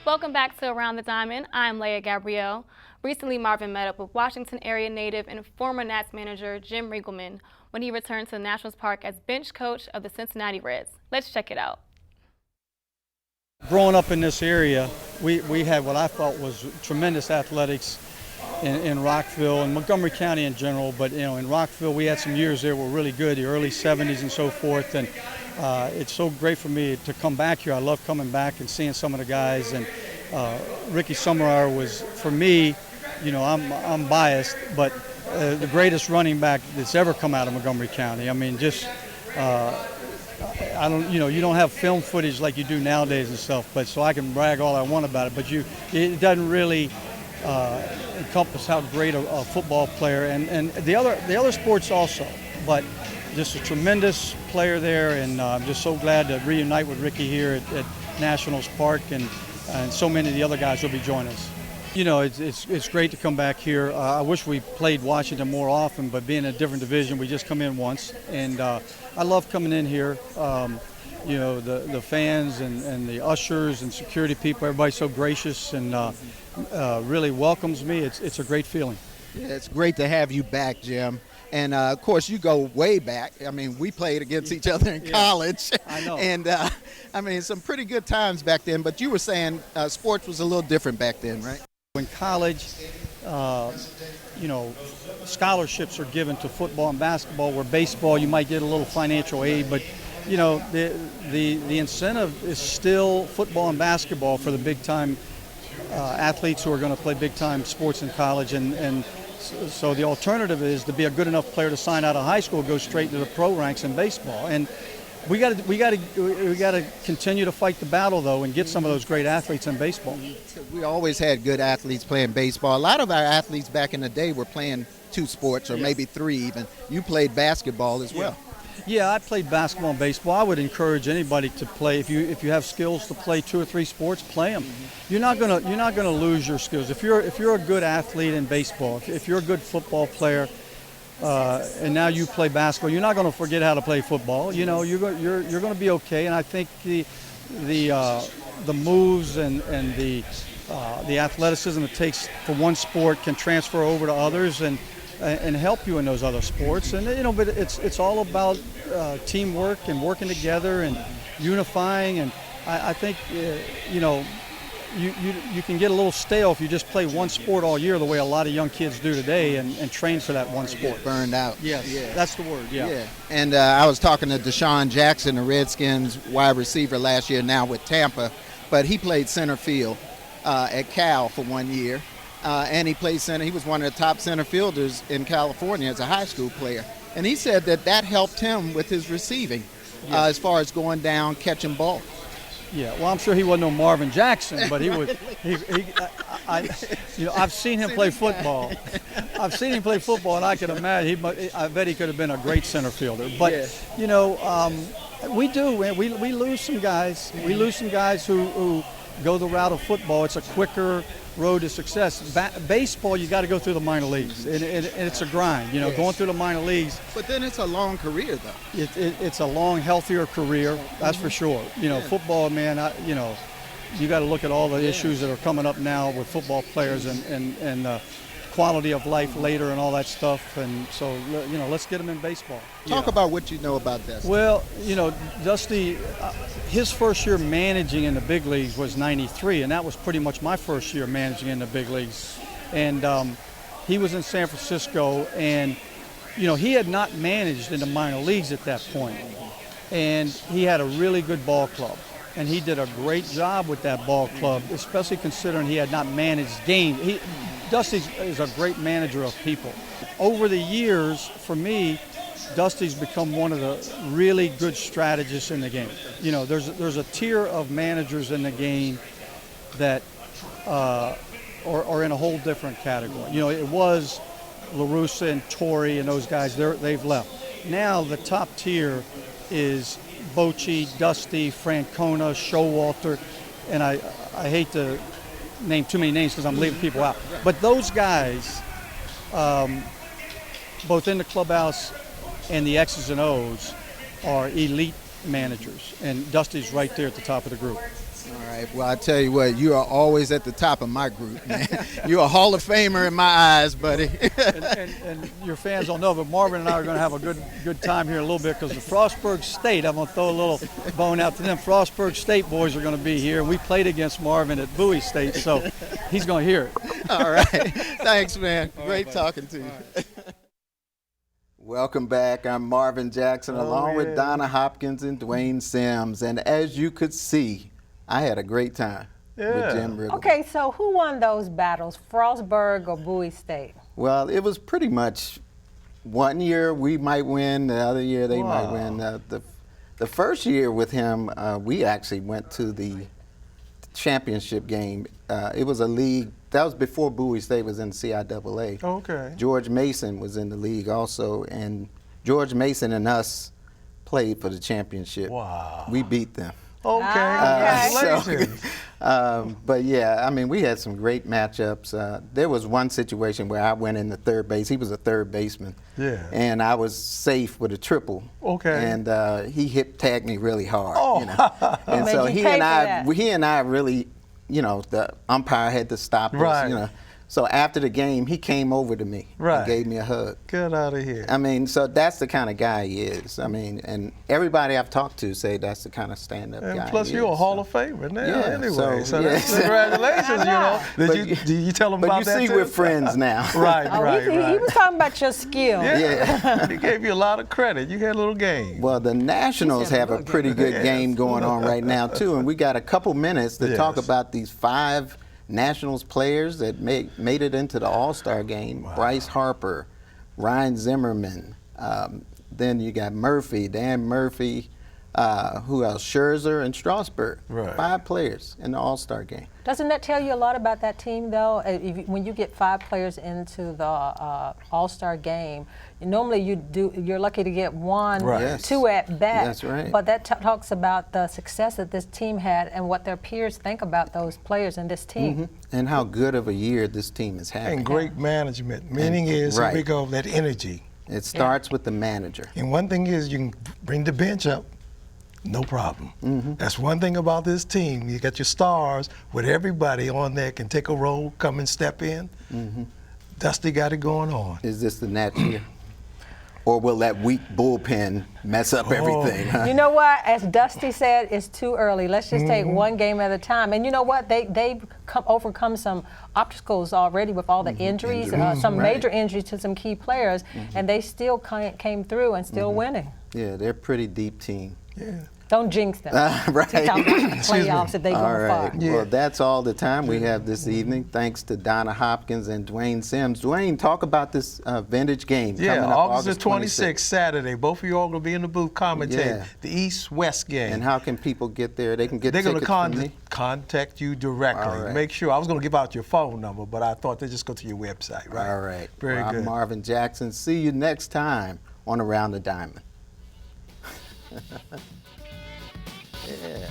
Welcome back to Around the Diamond. I'm Leah Gabrielle. Recently, Marvin met up with Washington area native and former Nats manager Jim Riggleman when he returned to the Nationals Park as bench coach of the Cincinnati Reds. Let's check it out. Growing up in this area, we had what I thought was tremendous athletics in Rockville and Montgomery County in general. But in Rockville, we had some years there were really good, the early 70s and so forth. And it's so great for me to come back here. I love coming back and seeing some of the guys. And Ricky Summerer was, for me, I'm biased, but the greatest running back that's ever come out of Montgomery County. I mean, just you don't have film footage like you do nowadays and stuff, but so I can brag all I want about it. But it doesn't really encompass how great a football player and the other sports also. But just a tremendous player there, and I'm just so glad to reunite with Ricky here at Nationals Park, and so many of the other guys will be joining us. It's great to come back here. I wish we played Washington more often, but being in a different division, we just come in once, and I love coming in here. The fans and the ushers and security people, everybody's so gracious and really welcomes me. It's a great feeling. Yeah, it's great to have you back, Jim. And, of course, you go way back. I mean, we played against each other in college. I know. And, some pretty good times back then. But you were saying sports was a little different back then, right? In college, scholarships are given to football and basketball, where baseball you might get a little financial aid. But, the incentive is still football and basketball for the big-time athletes who are going to play big-time sports in college. And so the alternative is to be a good enough player to sign out of high school, go straight into the pro ranks in baseball. And we got to continue to fight the battle though, and get some of those great athletes in baseball. We always had good athletes playing baseball. A lot of our athletes back in the day were playing two sports, or maybe three even. You played basketball as well. Yeah, I played basketball and baseball. I would encourage anybody to play. If you have skills to play 2 or 3 sports, play them. You're not gonna lose your skills. If you're a good athlete in baseball, if you're a good football player, and now you play basketball, you're not gonna forget how to play football. You're gonna be okay. And I think the moves and the athleticism it takes for one sport can transfer over to others and help you in those other sports. And but it's all about teamwork and working together and unifying. And I think you can get a little stale if you just play one sport all year, the way a lot of young kids do today, and train for that one sport. Get burned out. Yes, yeah. That's the word. Yeah. And I was talking to Deshaun Jackson, the Redskins wide receiver last year, now with Tampa, but he played center field at Cal for 1 year. And he played center. He was one of the top center fielders in California as a high school player. And he said that helped him with his receiving, as far as going down, catching ball. Yeah, well, I'm sure he wasn't no Marvin Jackson, but he was. I've seen him play football. I've seen him play football, and I can imagine. I bet he could have been a great center fielder. But we do. We lose some guys. We lose some guys who go the route of football. It's a quicker road to success. Baseball, you got to go through the minor leagues, and it's a grind. Going through the minor leagues. But then it's a long career, though. It's a long, healthier career. That's for sure. Football, man. You got to look at all the issues that are coming up now with football players and quality of life later and all that stuff. And so, let's get them in baseball. Talk about what you know about Dusty. Well, Dusty, his first year managing in the big leagues was '93, and that was pretty much my first year managing in the big leagues. And he was in San Francisco, and he had not managed in the minor leagues at that point. And he had a really good ball club, and he did a great job with that ball club, especially considering he had not managed games. Dusty is a great manager of people. Over the years, for me, Dusty's become one of the really good strategists in the game. There's a tier of managers in the game that are in a whole different category. It was La Russa and Torrey and those guys. They've left. Now the top tier is Bochy, Dusty, Francona, Showalter, and I hate to name too many names because I'm leaving people out. But those guys, both in the clubhouse and the X's and O's, are elite managers, and Dusty's right there at the top of the group. All right. Well, I tell you what, you are always at the top of my group, man. You're a Hall of Famer in my eyes, buddy. and your fans don't know, but Marvin and I are going to have a good time here in a little bit because the Frostburg State, I'm going to throw a little bone out to them. Frostburg State boys are going to be here. We played against Marvin at Bowie State, so he's going to hear it. All right. Thanks, man. Great talking to you. Welcome back. I'm Marvin Jackson along with Donna, Hopkins, and Dwayne Sims. And as you could see, I had a great time with Jim Riggleman. Okay, so who won those battles, Frostburg or Bowie State? Well, it was pretty much one year we might win, the other year they might win. The first year with him, we actually went to the championship game. It was a league. That was before Bowie State was in the CIAA. Okay. George Mason was in the league also, and George Mason and us played for the championship. Wow. We beat them. Okay. Congratulations. But yeah, I mean, we had some great matchups. There was one situation where I went into third base. He was a third baseman. Yeah. And I was safe with a triple. Okay. And he hip tagged me really hard. Oh. You know? And so Made you he pay and for I really, you know, the umpire had to stop us. Right. You know. So after the game, he came over to me and gave me a hug. Get out of here. I mean, so that's the kind of guy he is. I mean, and everybody I've talked to say that's the kind of stand-up guy. And plus, you're a Hall of Famer now, Yeah, anyway. So yes. congratulations, you know. Did you tell him about that? But you see, we're friends now. Right, Oh, right, he right. was talking about your skill. Yeah. He gave you a lot of credit. You had a little game. Well, the Nationals have a pretty good game going on right now, too, and we got a couple minutes to talk about these 5 Nationals players that made it into the All-Star game. Wow. Bryce Harper, Ryan Zimmerman, then you got Murphy, Dan Murphy, who else? Scherzer and Strasburg. Right. 5 players in the All-Star game. Doesn't that tell you a lot about that team, though? When you get 5 players into the All-Star game, normally you're lucky to get 1, Right. Yes. 2 at bat. That's right. But that talks about the success that this team had and what their peers think about those players in this team. Mm-hmm. And how good of a year this team is having. And great management. Meaning is, right. here we go, that energy. It starts with the manager. And one thing is, you can bring the bench up. No problem. Mm-hmm. That's one thing about this team. You got your stars with everybody on there can take a role, come and step in. Mm-hmm. Dusty got it going on. Is this the Nats year? Or will that weak bullpen mess up everything? Huh? You know what? As Dusty said, it's too early. Let's just take one game at a time. And you know what? They've overcome some obstacles already with all the injuries, some major injuries to some key players, and they still came through and still winning. Yeah, they're a pretty deep team. Yeah. Don't jinx them. Right. To talk about the playoffs if they go All right. far. Well, that's all the time we have this evening. Thanks to Donna Hopkins and Dwayne Sims. Dwayne, talk about this vintage game Yeah, coming up August the 26th, Saturday. Both of you all going to be in the booth commentating Yeah. the East-West game. And how can people get there? They can get They're going tickets to from me? contact you directly. All right. Make sure. I was going to give out your phone number, but I thought they just go to your website, right? All right. Very well, good. I'm Marvin Jackson. See you next time on Around the Diamond. Yeah.